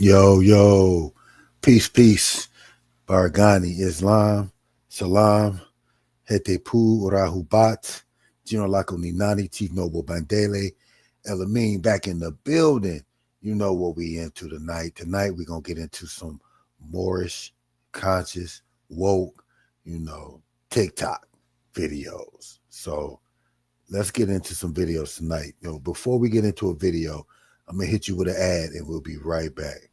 Yo, peace, peace. Baragani, Islam, Salam, Hetepu, Rahubat, Gino Lako Ninani, Chief Noble Bandele, Elamine back in the building. You know what we into tonight. Tonight we're going to get into some Moorish, conscious, woke, TikTok videos. So let's get into some videos tonight. Before we get into a video, I'm going to hit you with an ad and we'll be right back.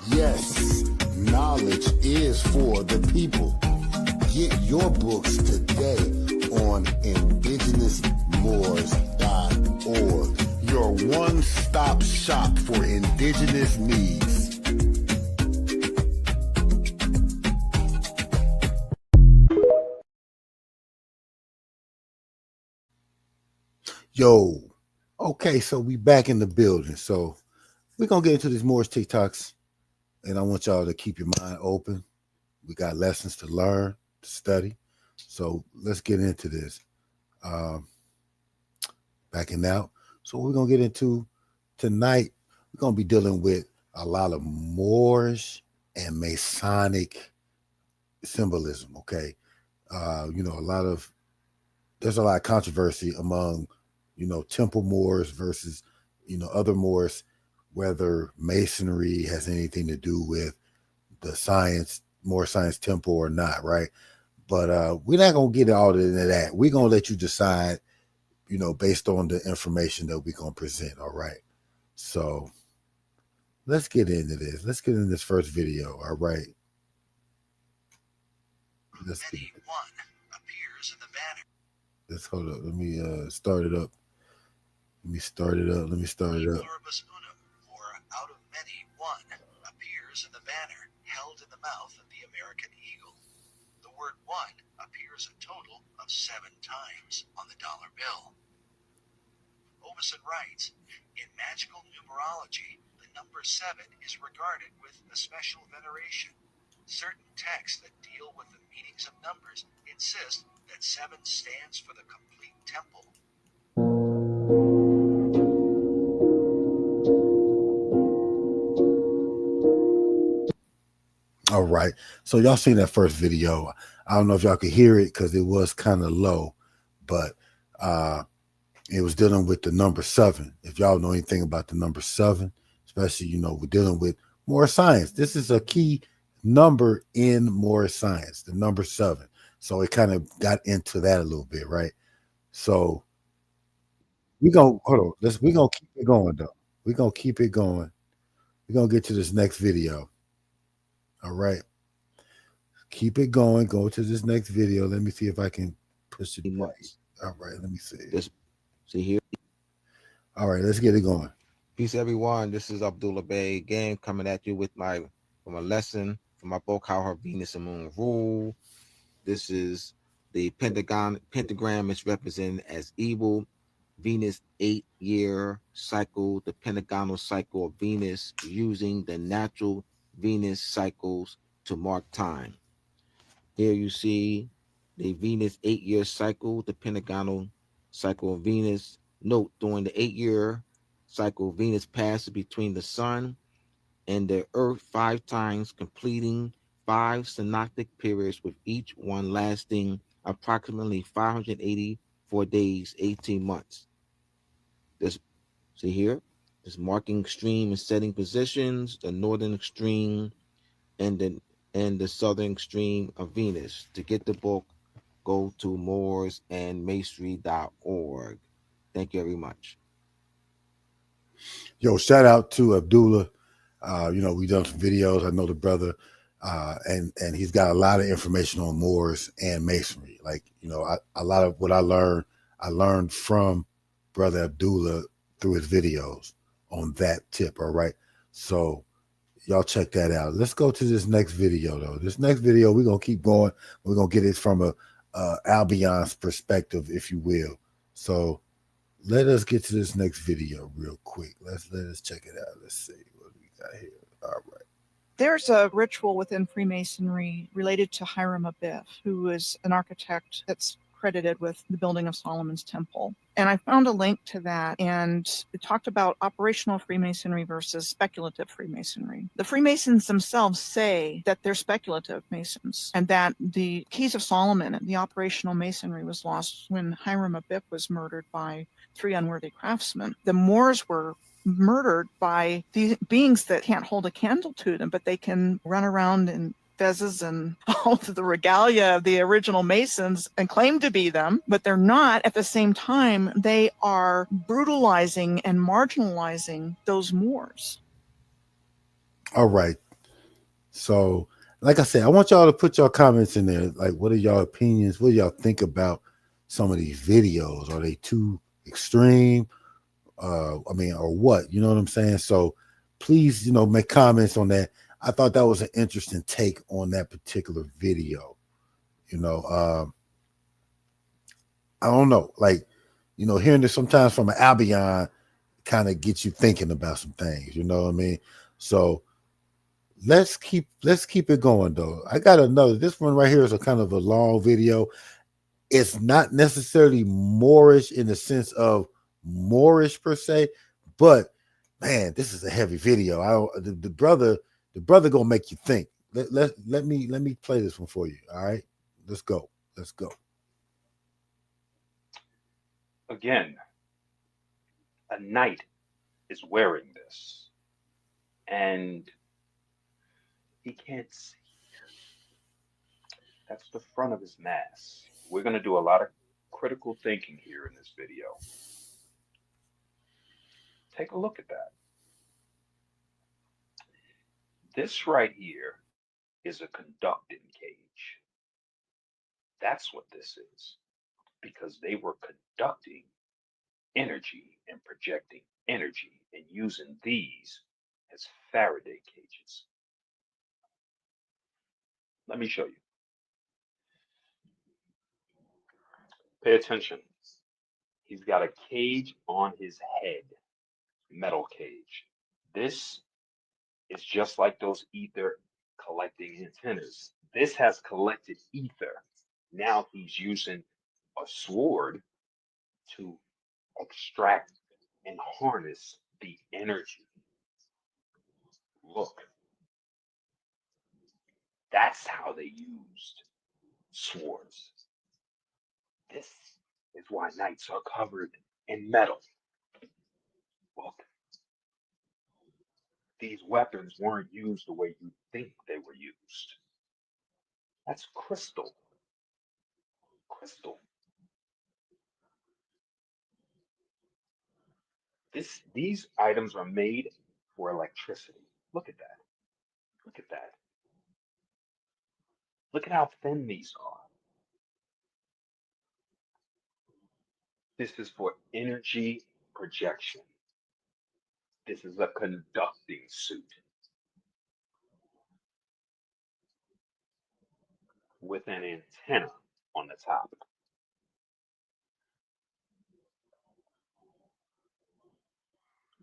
Yes, knowledge is for the people. Get your books today on indigenousmoors.org, your one-stop shop for indigenous needs. Yo, okay, so we back in the building. So we're going to get into these Moorish TikToks, and I want y'all to keep your mind open. We got lessons to learn, to study. So let's get into this. Backing out. So what we're going to get into tonight, we're going to be dealing with a lot of Moorish and Masonic symbolism, okay? There's a lot of controversy among, temple Moors versus, other Moors, whether Masonry has anything to do with the Moor Science Temple or not, right? But we're not going to get all into that. We're going to let you decide, based on the information that we're going to present, all right? So let's get into this. Let's get into this first video, all right? Let's get it. One appears in the banner. Let's hold up. Let me start it up. Let me start it up. Pluribus unum, or out of many, one, appears in the banner held in the mouth of the American eagle. The word one appears a total of 7 times on the dollar bill. Obeson writes, in magical numerology, the number 7 is regarded with a special veneration. Certain texts that deal with the meanings of numbers insist that 7 stands for the complete temple. All right. So y'all seen that first video. I don't know if y'all could hear it because it was kind of low, but it was dealing with the number 7. If y'all know anything about the number 7, especially, we're dealing with Moorish science. This is a key number in Moorish science, the number 7. So it kind of got into that a little bit, right? So we're going to keep it going, though. We're going to keep it going. We're going to get to this next video. All right. Keep it going. Go to this next video. Let me see if I can push it. All right. Let me see. See here. All right. Let's get it going. Peace, everyone. This is Abdullah Bey again, coming at you with from a lesson from my book, How Her Venus and Moon Rule. This is the pentagram is represented as evil. Venus 8-year cycle, the pentagonal cycle of Venus, using the natural Venus cycles to mark time. Here you see the Venus 8-year cycle, the pentagonal cycle of Venus. Note, during the 8-year cycle, Venus passes between the sun and the earth 5 times, completing 5 synoptic periods, with each one lasting approximately 584 days, 18 months. This, see here, this marking extreme and setting positions, the northern extreme and the southern extreme of Venus. To get the book, go to moorsandmasonry.org. Thank you very much. Yo, shout out to Abdullah. We done some videos. I know the brother, and he's got a lot of information on Moors and Masonry. Like, a lot of what I learned from Brother Abdullah through his videos on that tip. All right. So y'all check that out. Let's go to this next video, though. This next video, we're going to keep going. We're going to get it from a Albion's perspective, if you will. So let us get to this next video real quick. Let us check it out. Let's see what we got here. All right. There's a ritual within Freemasonry related to Hiram Abiff, who was an architect that's credited with the building of Solomon's temple. And I found a link to that, and it talked about operational Freemasonry versus speculative Freemasonry. The Freemasons themselves say that they're speculative Masons, and that the Keys of Solomon, the operational Masonry, was lost when Hiram Abiff was murdered by 3 unworthy craftsmen. The Moors were murdered by these beings that can't hold a candle to them, but they can run around in fezzes and all of the regalia of the original Masons and claim to be them, but they're not. At the same time, they are brutalizing and marginalizing those Moors. All right. So, like I said, I want y'all to put your comments in there. Like, what are y'all opinions? What do y'all think about some of these videos? Are they too extreme? Or what? You know what I'm saying? So please, make comments on that. I thought that was an interesting take on that particular video. I don't know. Like, hearing this sometimes from an Albion kind of gets you thinking about some things, you know what I mean? So let's keep it going though. I got another. This one right here is a kind of a long video. It's not necessarily Moorish in the sense of Moorish per se, but man, this is a heavy video. The brother gonna make you think. Let me play this one for you. All right, let's go. Again, a knight is wearing this, and he can't see. That's the front of his mask. We're going to do a lot of critical thinking here in this video. Take a look at that. This right here is a conducting cage. That's what this is, because they were conducting energy and projecting energy and using these as Faraday cages. Let me show you. Pay attention. He's got a cage on his head, metal cage. This is just like those ether collecting antennas. This has collected ether. Now he's using a sword to extract and harness the energy. Look, that's how they used swords. This is why knights are covered in metal. Look, these weapons weren't used the way you think they were used. That's crystal. Crystal. These items are made for electricity. Look at that. Look at that. Look at how thin these are. This is for energy projection. This is a conducting suit with an antenna on the top.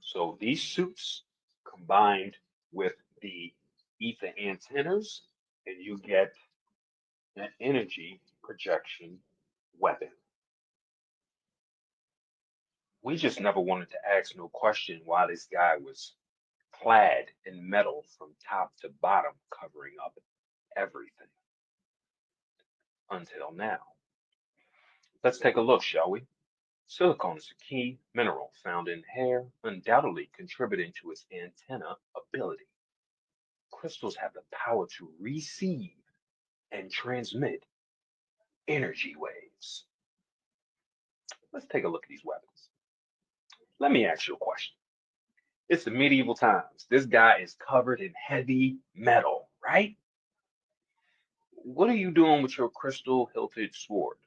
So these suits combined with the ether antennas, and you get an energy projection weapon. We just never wanted to ask no question why this guy was clad in metal from top to bottom, covering up everything. Until now. Let's take a look, shall we? Silicone is a key mineral found in hair, undoubtedly contributing to its antenna ability. Crystals have the power to receive and transmit energy waves. Let's take a look at these weapons. Let me ask you a question. It's the medieval times. This guy is covered in heavy metal, right? What are you doing with your crystal hilted sword?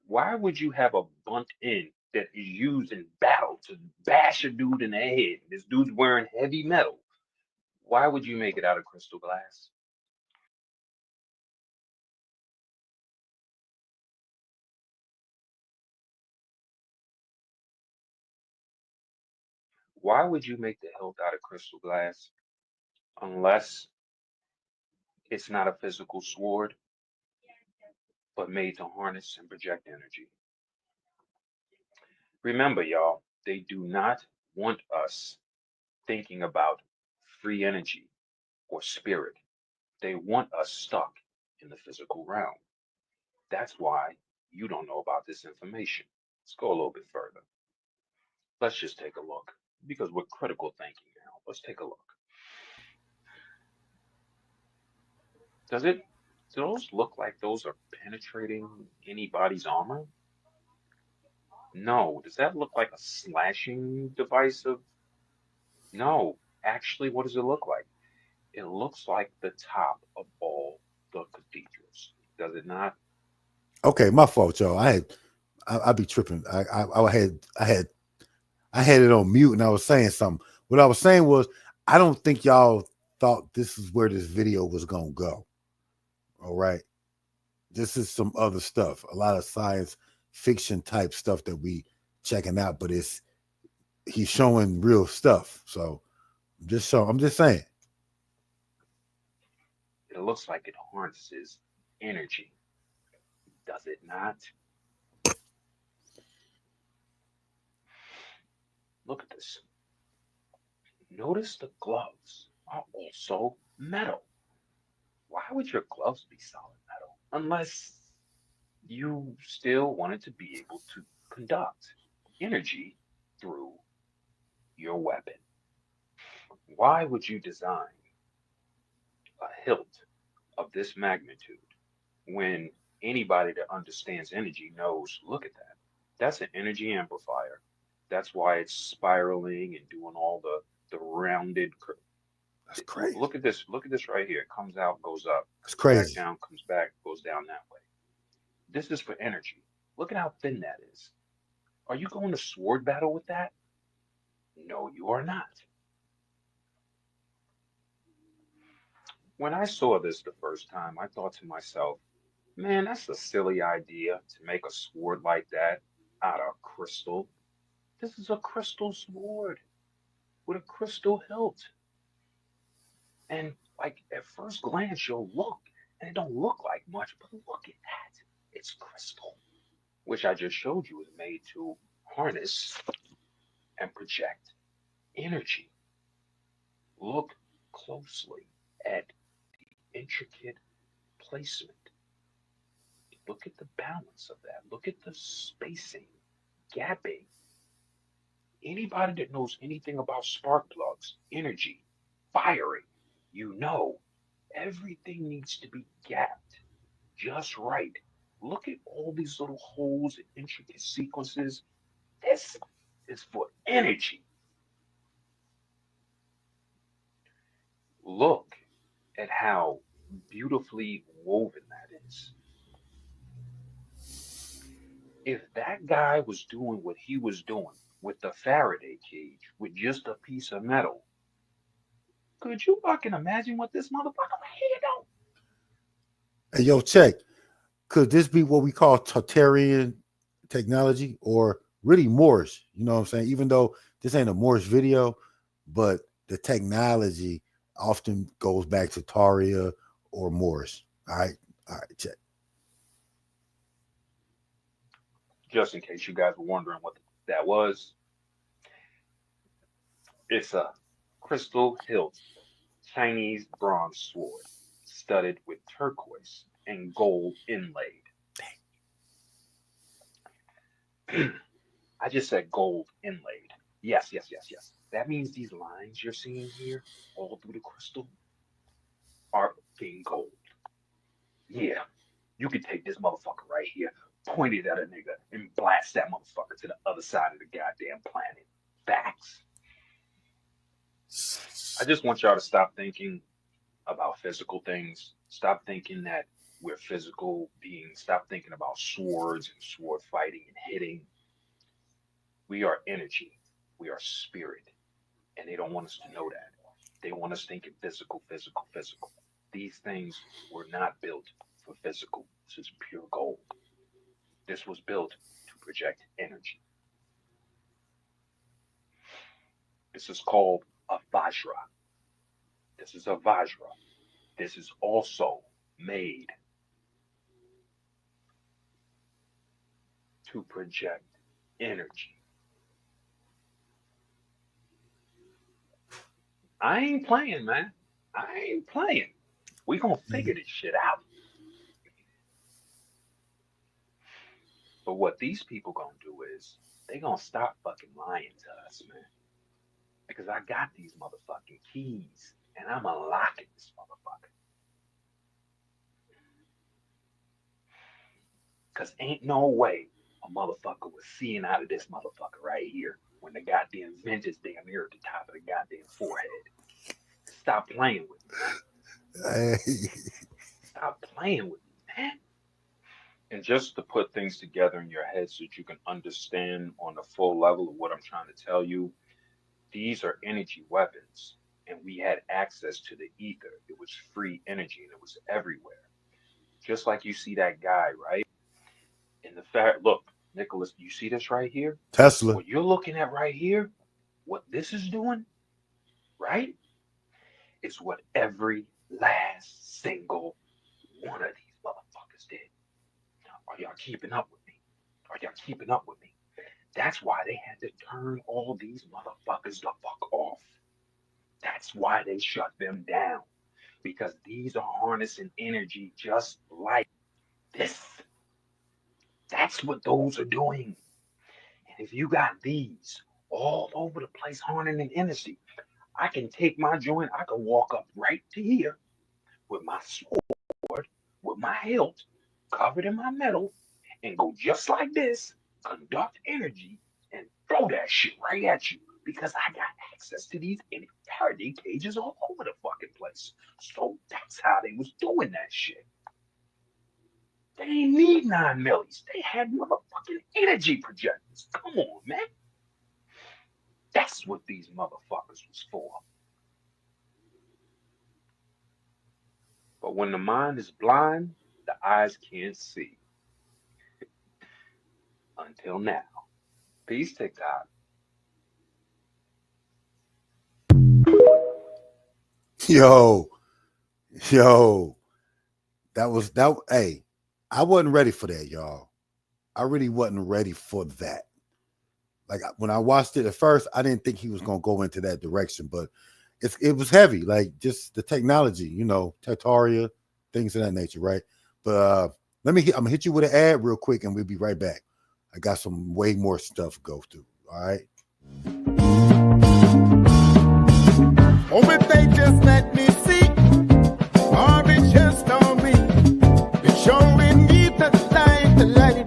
Why would you have a blunt end that is used in battle to bash a dude in the head? This dude's wearing heavy metal. Why would you make it out of crystal glass? Why would you make the hilt out of crystal glass unless it's not a physical sword? but made to harness and project energy. Remember, y'all, they do not want us thinking about free energy or spirit. They want us stuck in the physical realm. That's why you don't know about this information. Let's go a little bit further. Let's just take a look because we're critical thinking now. Let's take a look. Does it, do those look like those are penetrating anybody's armor? No. Does that look like a slashing device of, no. Actually, what does it look like? It looks like the top of all the cathedrals. Does it not? Okay, my fault, y'all. I be tripping. I had it on mute and I was saying something. What I was saying was, I don't think y'all thought this is where this video was gonna go. All right. This is some other stuff, a lot of science fiction type stuff that we checking out, but he's showing real stuff. So I'm just saying. It looks like it harnesses energy. Does it not? Look at this. Notice the gloves are also metal. Why would your gloves be solid metal? Unless you still wanted to be able to conduct energy through your weapon. Why would you design a hilt of this magnitude when anybody that understands energy knows, look at that. That's an energy amplifier. That's why it's spiraling and doing all the rounded. That's crazy. Look at this. Look at this right here. It comes out, goes up, It's comes back crazy. down, comes back, goes down that way. This is for energy. Look at how thin that is. Are you going to sword battle with that? No, you are not. When I saw this the first time, I thought to myself, man, that's a silly idea to make a sword like that out of crystal. This is a crystal sword with a crystal hilt. And like at first glance, you'll look and it don't look like much, but look at that. It's crystal, which I just showed you is made to harness and project energy. Look closely at the intricate placement. Look at the balance of that. Look at the spacing, gapping. Anybody that knows anything about spark plugs, energy, firing, you know everything needs to be gapped just right. Look at all these little holes and intricate sequences. This is for energy. Look at how beautifully woven that is. If that guy was doing what he was doing with the Faraday cage with just a piece of metal, could you fucking imagine what this motherfucker here do? Hey, yo, check. Could this be what we call Tartarian technology or really Moorish? You know what I'm saying? Even though this ain't a Moorish video, but the technology often goes back to Taria or Moorish. All right, check. Just in case you guys were wondering what that was, it's a crystal hilt Chinese bronze sword studded with turquoise and gold inlaid. I just said gold inlaid. Yes, yes, yes, yes. That means these lines you're seeing here, all through the crystal, are in gold. Yeah, you could take this motherfucker right here, point it at a nigga, and blast that motherfucker to the other side of the goddamn planet. Facts. I just want y'all to stop thinking about physical things. Stop thinking that we're physical beings. Stop thinking about swords and sword fighting and hitting. We are energy. We are spirit. And they don't want us to know that. They want us thinking physical, physical, physical. These things were not built for physical. This is pure gold. This was built to project energy. This is called a Vajra. This is a Vajra. This is also made to project energy. I ain't playing, man. I ain't playing. We gonna figure this shit out. But what these people gonna do is they gonna stop fucking lying to us, man. Because I got these motherfucking keys and I'm unlocking this motherfucker. Because ain't no way a motherfucker was seeing out of this motherfucker right here when the goddamn vent is damn near at the top of the goddamn forehead. Stop playing with me. Hey. Stop playing with me, man. And just to put things together in your head so that you can understand on the full level of what I'm trying to tell you, these are energy weapons. And we had access to the ether. It was free energy and it was everywhere. Just like you see that guy, right? In the fact, look, Nicholas, you see this right here? Tesla. What you're looking at right here, what this is doing, right? It's what every last single one of these motherfuckers did. Are y'all keeping up with me? Are y'all keeping up with me? That's why they had to turn all these motherfuckers the fuck off. That's why they shut them down. Because these are harnessing energy just like this. That's what those are doing. And if you got these all over the place harnessing energy, I can take my joint, I can walk up right to here with my sword, with my hilt covered in my metal, and go just like this, conduct energy, and throw that shit right at you. Because I got access to these Faraday cages all over the fucking place. So that's how they was doing that shit. They ain't need 9 millis. They had motherfucking energy projectors. Come on, man. That's what these motherfuckers was for. But when the mind is blind, the eyes can't see. Until now. Peace, Tik Tok. Yo, that was that. Hey, I wasn't ready for that, y'all. I really wasn't ready for that. Like when I watched it at first, I didn't think he was gonna go into that direction, but it was heavy, like just the technology, you know, Tartaria, things of that nature, right? But I'm gonna hit you with an ad real quick, and we'll be right back. I got some way more stuff to go through. All right. Oh, but they just let me see. Orange just on me. It's showing me the light.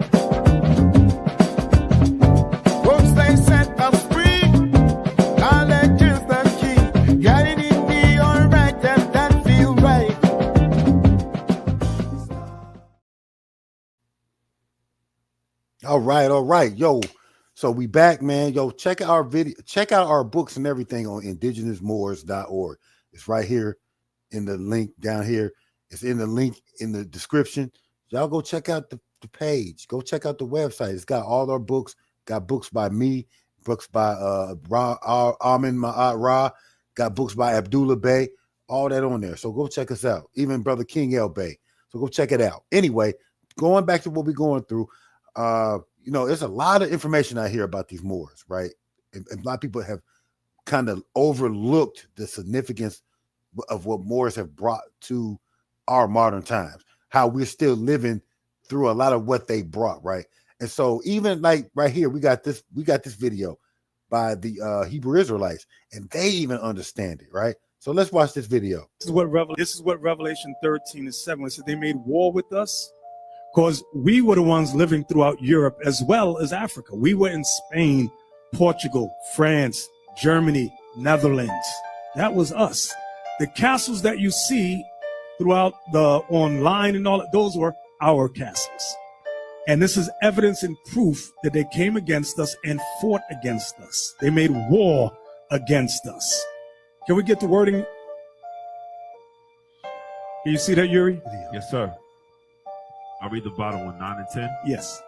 Once they set us free, knowledge is the key. Guiding me all right, and that feel right. All right. Yo, so we back, man. Yo, check out our video, check out our books and everything on indigenousmoors.org. It's right here in the link down here. It's in the link in the description. Y'all go check out the page. Go check out the website. It's got all our books. Got books by me, books by Amen Maat-Ra, got books by Abdullah Bey, all that on there. So go check us out. Even Brother King L Bey. So go check it out. Anyway, going back to what we're going through, you know, there's a lot of information out here about these Moors, right? And a lot of people have kind of overlooked the significance of what Moors have brought to our modern times, how we're still living through a lot of what they brought, right? And so even like right here, we got this video by the Hebrew Israelites, and they even understand it, right? So let's watch this video. This is what Revelation 13:7 it said. They made war with us because we were the ones living throughout Europe as well as Africa. We were in Spain, Portugal, France, Germany, Netherlands. That was us. The castles that you see throughout the online and all, those were our castles. And this is evidence and proof that they came against us and fought against us. They made war against us. Can we get the wording? Can you see that, Yuri? Yes, sir. I'll read the bottom one, 9 and 10. Yes.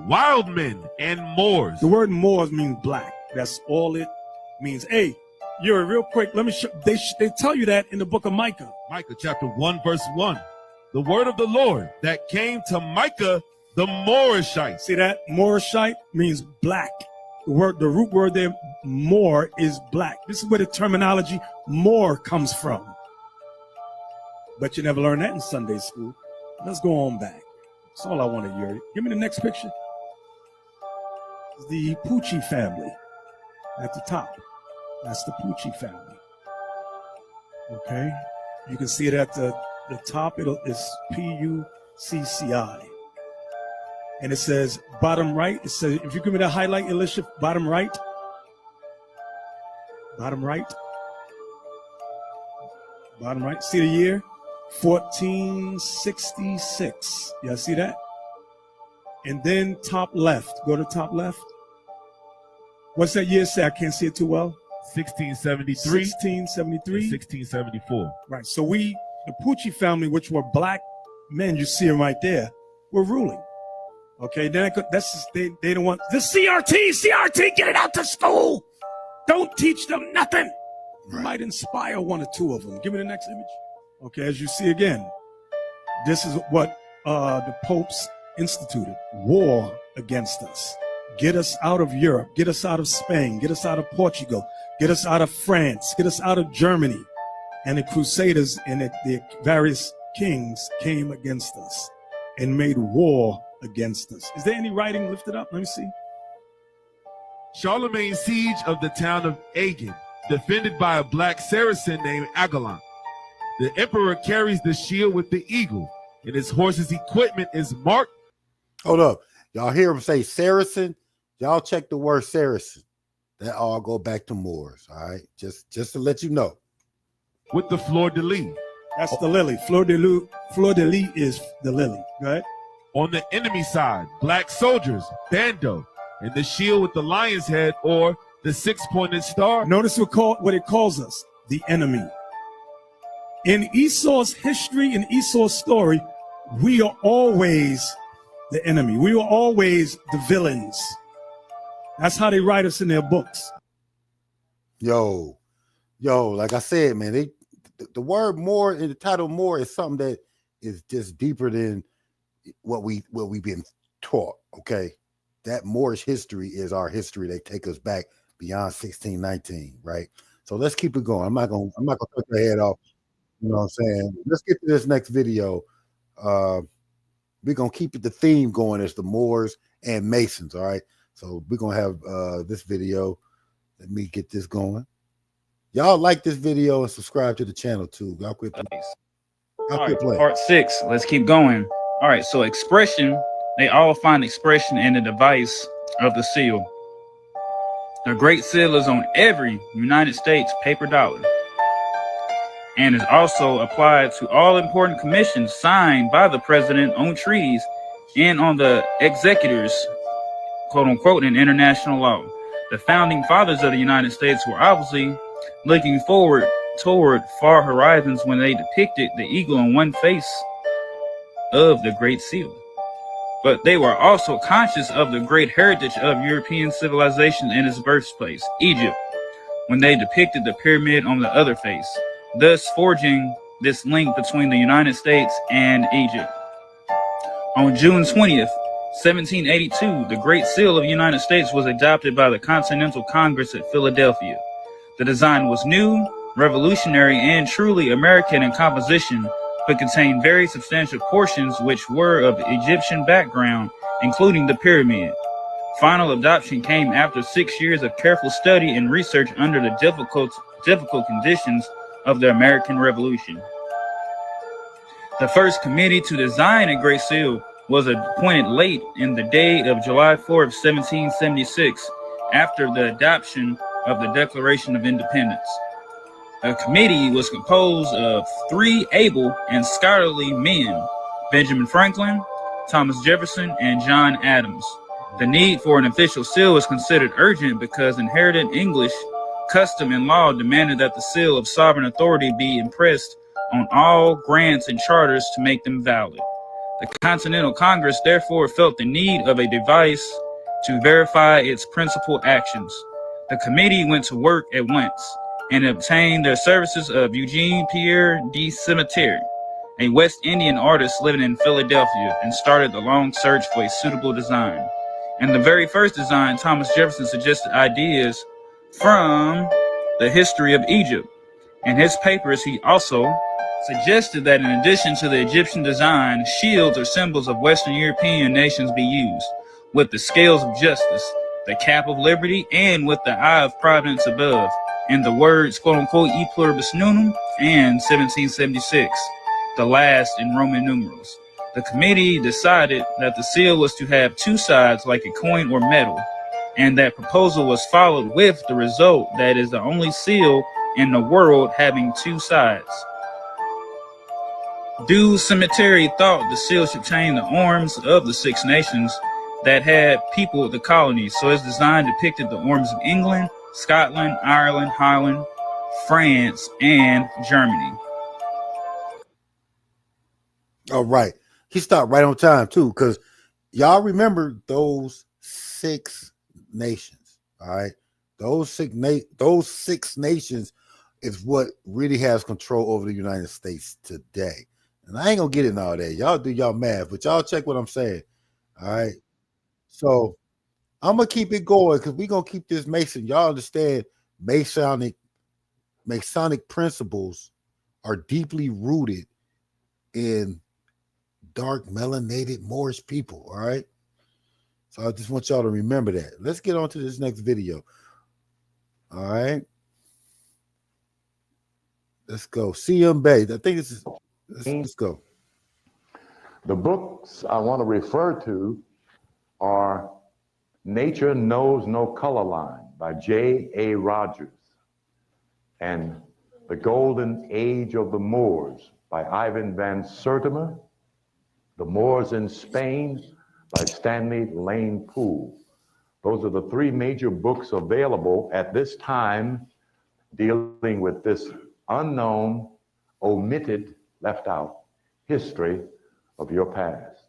Wild men and Moors. The word Moors means black. That's all it means. Hey, Yuri, real quick, let me show. They tell you that in the book of Micah. Micah chapter 1, verse 1. The word of the Lord that came to Micah, The Moorishite. See that? Moorishite means black. The root word there, Moor, is black. This is where the terminology Moor comes from. But you never learned that in Sunday school. Let's go on back. That's all I want to hear. Give me the next picture. The Pucci family at the top. That's the Pucci family. Okay. You can see it at the top. It's Pucci. And it says bottom right. It says, if you give me the highlight, Elisha, bottom right. Bottom right. Bottom right. See the year? 1466. Y'all see that? And then top left. Go to top left. What's that year say? I can't see it too well. 1673. 1673. 1674. Right. So the Pucci family, which were black men, you see them right there, were ruling. Okay. Then they don't want the CRT, get it out to school. Don't teach them nothing. You might inspire one or two of them. Give me the next image. Okay, as you see again, this is what the popes instituted. War against us. Get us out of Europe. Get us out of Spain. Get us out of Portugal. Get us out of France. Get us out of Germany. And the Crusaders and the various kings came against us and made war against us. Is there any writing lifted up? Let me see. Charlemagne's siege of the town of Agen, defended by a black Saracen named Agalon. The emperor carries the shield with the eagle, and his horse's equipment is marked. Hold up. Y'all hear him say Saracen? Y'all check the word Saracen. That all go back to Moors, all right? Just to let you know. With the fleur-de-lis. That's the lily. Fleur-de-lis is the lily, right? On the enemy side, black soldiers, bando, and the shield with the lion's head or the six-pointed star. Notice what it calls us, the enemy. In Esau's history, in Esau's story, we are always the enemy. We are always the villains. That's how they write us in their books. Yo, like I said, man, the word Moor in the title Moor is something that is just deeper than what we've been taught. Okay, that Moorish history is our history. They take us back beyond 1619, right? So let's keep it going. I'm not gonna cut your head off. You know what I'm saying? Let's get to this next video. We're gonna keep the theme going as the Moors and Masons. All right. So we're gonna have this video. Let me get this going. Y'all like this video and subscribe to the channel too. Y'all quit playing. Part 6. Let's keep going. All right. So expression. They all find expression in the device of the seal. The Great Seal is on every United States paper dollar, and is also applied to all important commissions signed by the president on treaties and on the executors, quote unquote, in international law. The founding fathers of the United States were obviously looking forward toward far horizons when they depicted the eagle on one face of the Great Seal. But they were also conscious of the great heritage of European civilization in its birthplace, Egypt, when they depicted the pyramid on the other face, thus forging this link between the United States and Egypt. On June 20th, 1782, the Great Seal of the United States was adopted by the Continental Congress at Philadelphia. The design was new, revolutionary, and truly American in composition, but contained very substantial portions which were of Egyptian background, including the pyramid. Final adoption came after 6 years of careful study and research under the difficult conditions of the American Revolution. The first committee to design a Great Seal was appointed late in the day of July 4th, 1776, after the adoption of the Declaration of Independence. The committee was composed of 3 able and scholarly men, Benjamin Franklin, Thomas Jefferson, and John Adams. The need for an official seal was considered urgent because inherited English custom and law demanded that the seal of sovereign authority be impressed on all grants and charters to make them valid. The Continental Congress therefore felt the need of a device to verify its principal actions. The committee went to work at once and obtained the services of Eugene Pierre de Cemetery, a West Indian artist living in Philadelphia, and started the long search for a suitable design. In the very first design, Thomas Jefferson suggested ideas from the history of Egypt. In his papers, he also suggested that in addition to the Egyptian design, shields or symbols of Western European nations be used, with the scales of justice, the cap of liberty, and with the eye of providence above, and the words, quote-unquote, e pluribus unum, and 1776, the last in Roman numerals. The committee decided that the seal was to have two sides like a coin or medal, and that proposal was followed with the result that is the only seal in the world having two sides. Du Cemetery thought the seal should change the arms of the Six Nations that had peopled the colonies, so its design depicted the arms of England, Scotland, Ireland, Holland, France, and Germany. All right. He stopped right on time too, because y'all remember those Six Nations. All right. Those six nations is what really has control over the United States today. And I ain't gonna get in all that. Y'all do y'all math, but y'all check what I'm saying. All right. So I'm gonna keep it going because we're gonna keep this Mason. Y'all understand Masonic principles are deeply rooted in dark melanated Moorish people. All right. So I just want y'all to remember that. Let's get on to this next video. All right. Let's go. CM Bay. I think this is let's go. The books I want to refer to are Nature Knows No Color Line by J.A. Rogers and The Golden Age of the Moors by Ivan van Sertima, The Moors in Spain by Stanley Lane Poole. Those are the three major books available at this time dealing with this unknown, omitted, left out history of your past.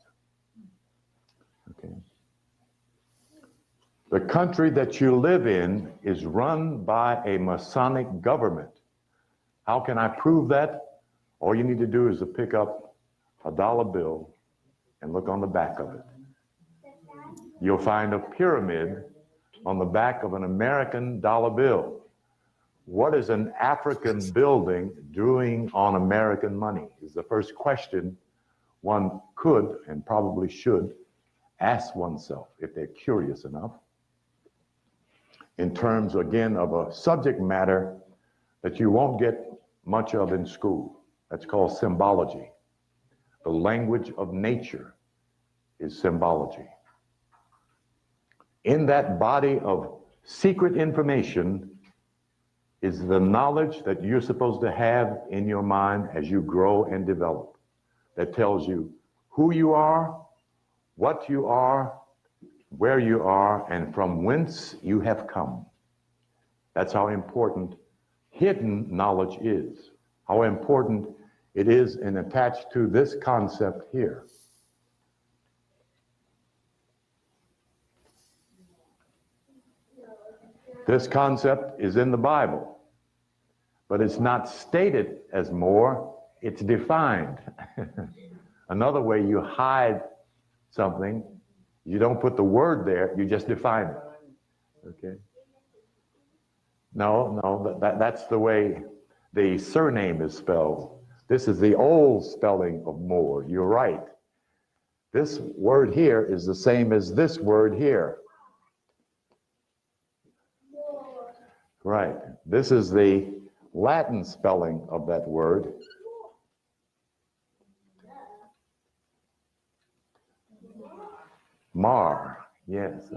Okay. The country that you live in is run by a Masonic government. How can I prove that? All you need to do is to pick up a dollar bill and look on the back of it. You'll find a pyramid on the back of an American dollar bill. What is an African building doing on American money is the first question one could and probably should ask oneself if they're curious enough, in terms, again, of a subject matter that you won't get much of in school. That's called symbology. The language of nature is symbology. In that body of secret information is the knowledge that you're supposed to have in your mind as you grow and develop, that tells you who you are, what you are, where you are, and from whence you have come. That's how important hidden knowledge is, how important it is and attached to this concept here. This concept is in the Bible, but it's not stated as more, it's defined. Another way you hide something, you don't put the word there, you just define it. Okay? No, that's the way the surname is spelled. This is the old spelling of Moor. You're right. This word here is the same as this word here. Right. This is the Latin spelling of that word. Mar, yes.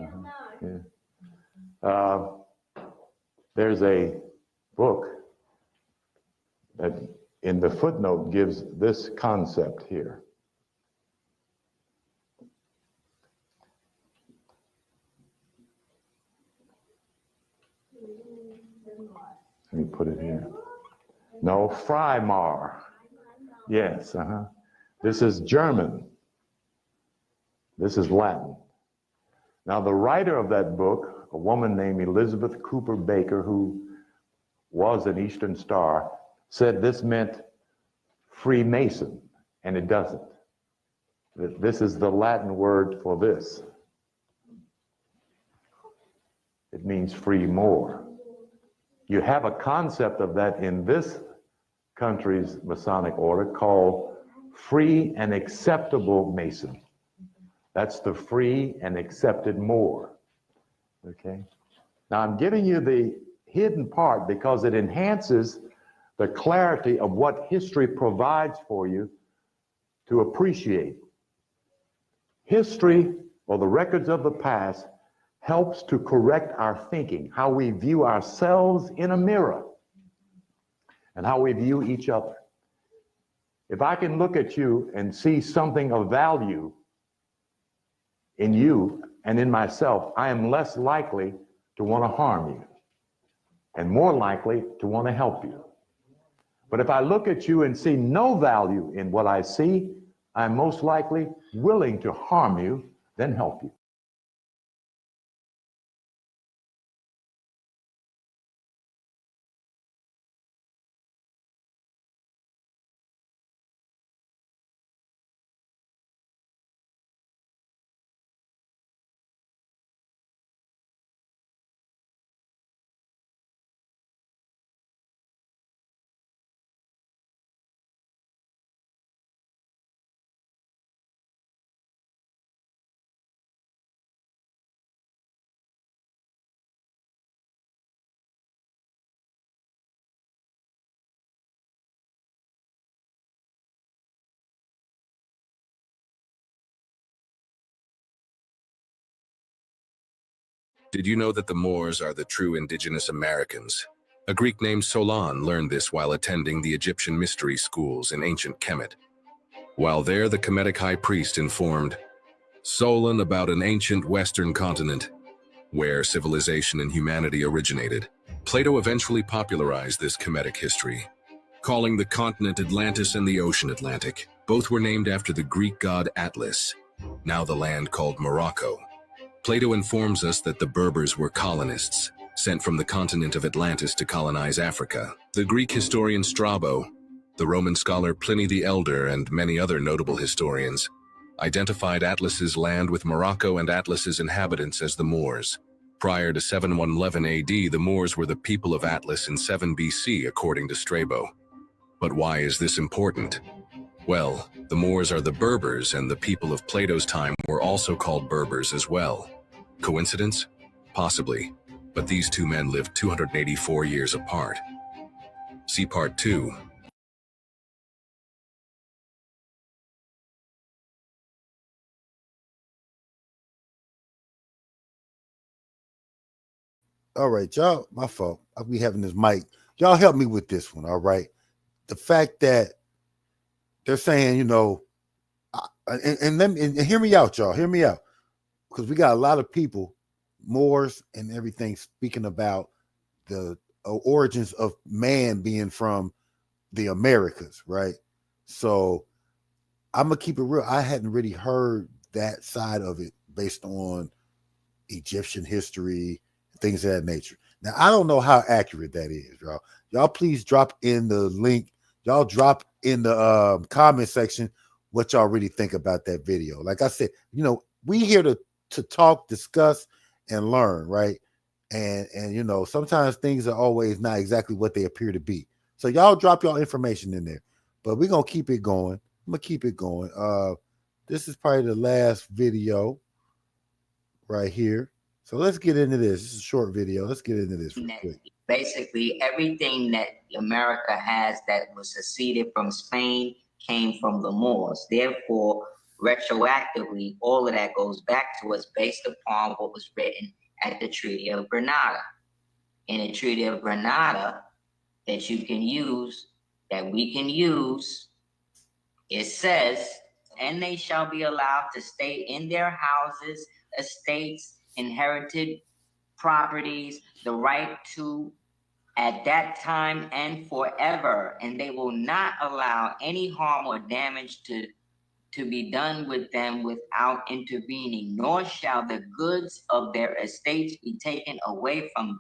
Yeah. There's a book that in the footnote gives this concept here. Let me put it here. No, Freimar. Yes, This is German. This is Latin. Now, the writer of that book, a woman named Elizabeth Cooper Baker, who was an Eastern Star, said this meant Freemason. and it doesn't. This is the Latin word for this. It means free Moor. You have a concept of that in this country's Masonic order called free and acceptable Mason. That's the free and accepted Moor. Okay. Now I'm giving you the hidden part because it enhances the clarity of what history provides for you to appreciate. History, or the records of the past, helps to correct our thinking, how we view ourselves in a mirror, and how we view each other. If I can look at you and see something of value in you and in myself, I am less likely to want to harm you and more likely to want to help you. But if I look at you and see no value in what I see, I'm most likely willing to harm you than help you. Did you know that the Moors are the true indigenous Americans? A Greek named Solon learned this while attending the Egyptian mystery schools in ancient Kemet. While there, the Kemetic high priest informed Solon about an ancient western continent where civilization and humanity originated. Plato eventually popularized this Kemetic history, calling the continent Atlantis and the ocean Atlantic. Both were named after the Greek god Atlas, now the land called Morocco. Plato informs us that the Berbers were colonists, sent from the continent of Atlantis to colonize Africa. The Greek historian Strabo, the Roman scholar Pliny the Elder, and many other notable historians identified Atlas's land with Morocco and Atlas's inhabitants as the Moors. Prior to 711 AD, the Moors were the people of Atlas in 7 BC, according to Strabo. But why is this important? Well, the Moors are the Berbers, and the people of Plato's time were also called Berbers as well. Coincidence? Possibly, but these two men lived 284 years apart. See Part 2. All right, y'all, my fault. I'll be having this mic. Y'all help me with this one, all right? The fact that they're saying, you know, and hear me out, y'all. Hear me out. Because we got a lot of people, Moors and everything, speaking about the origins of man being from the Americas, right? So I'm going to keep it real. I hadn't really heard that side of it based on Egyptian history, things of that nature. Now, I don't know how accurate that is, y'all. Y'all please drop in the link. Y'all drop in the comment section what y'all really think about that video. Like I said, you know, we here to talk, discuss, and learn, right? And you know, sometimes things are always not exactly what they appear to be. So y'all drop y'all information in there. But we're gonna keep it going. I'm gonna keep it going. This is probably the last video right here. So let's get into this. This is a short video. Let's get into this real quick. Basically, everything that America has that was seceded from Spain came from the Moors. Therefore, retroactively, all of that goes back to us based upon what was written at the Treaty of Granada. In the Treaty of Granada that you can use, that we can use, it says, and they shall be allowed to stay in their houses, estates, inherited properties, the right to at that time and forever, and they will not allow any harm or damage to be done with them without intervening, nor shall the goods of their estates be taken away from them.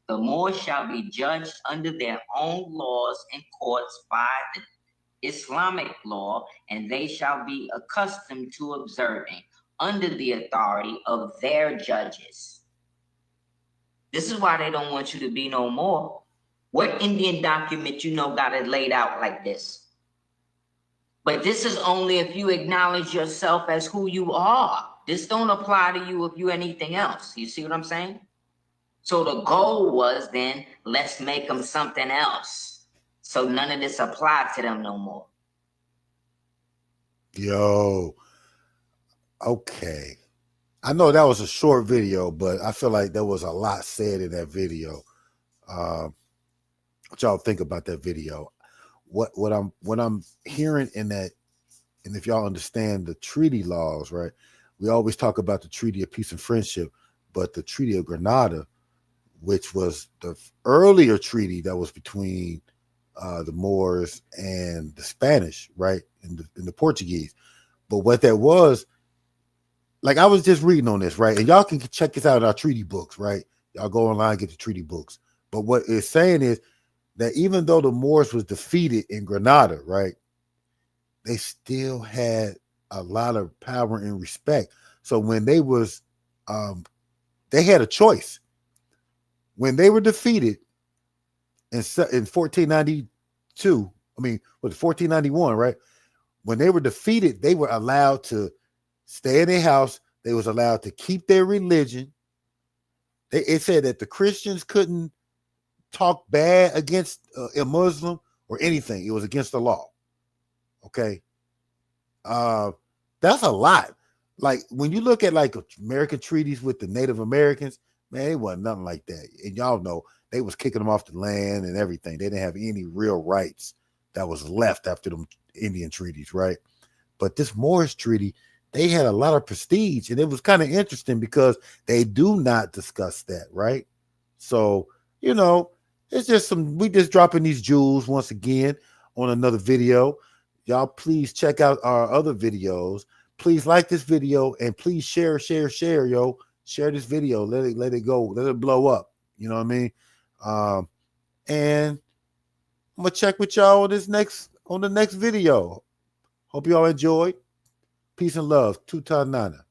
The Moors shall be judged under their own laws and courts by Islamic law, and they shall be accustomed to observing under the authority of their judges. This is why they don't want you to be no more. What Indian document you know got it laid out like this? But this is only if you acknowledge yourself as who you are. This don't apply to you if you anything else. You see what I'm saying? So the goal was then, let's make them something else. So none of this applied to them no more. Yo, okay. I know that was a short video, but I feel like there was a lot said in that video. What y'all think about that video? What I'm hearing in that, and if y'all understand the treaty laws, right? We always talk about the Treaty of Peace and Friendship, but the Treaty of Grenada, which was the earlier treaty that was between the Moors and the Spanish, right, and the Portuguese. But what that was, like I was just reading on this, right, and y'all can check this out in our treaty books, right? Y'all go online and get the treaty books. But what it's saying is that even though the Moors was defeated in Grenada, right, they still had a lot of power and respect. So when they was, they had a choice. When they were defeated in 1492, I mean, was it 1491, right? When they were defeated, they were allowed to stay in their house. They was allowed to keep their religion. It said that the Christians couldn't talk bad against a Muslim or anything. It was against the law. Okay. That's a lot. Like when you look at like American treaties with the Native Americans, man, it wasn't nothing like that. And y'all know they was kicking them off the land and everything. They didn't have any real rights that was left after them Indian treaties, right? But this Moorish treaty, they had a lot of prestige, and it was kind of interesting because they do not discuss that, right? So, you know, it's just we just dropping these jewels once again on another video. Y'all please check out our other videos. Please like this video and please share, yo. Share this video. Let it go. Let it blow up. You know what I mean? And I'm gonna check with y'all on the next video. Hope y'all enjoyed. Peace and love. Tutanana.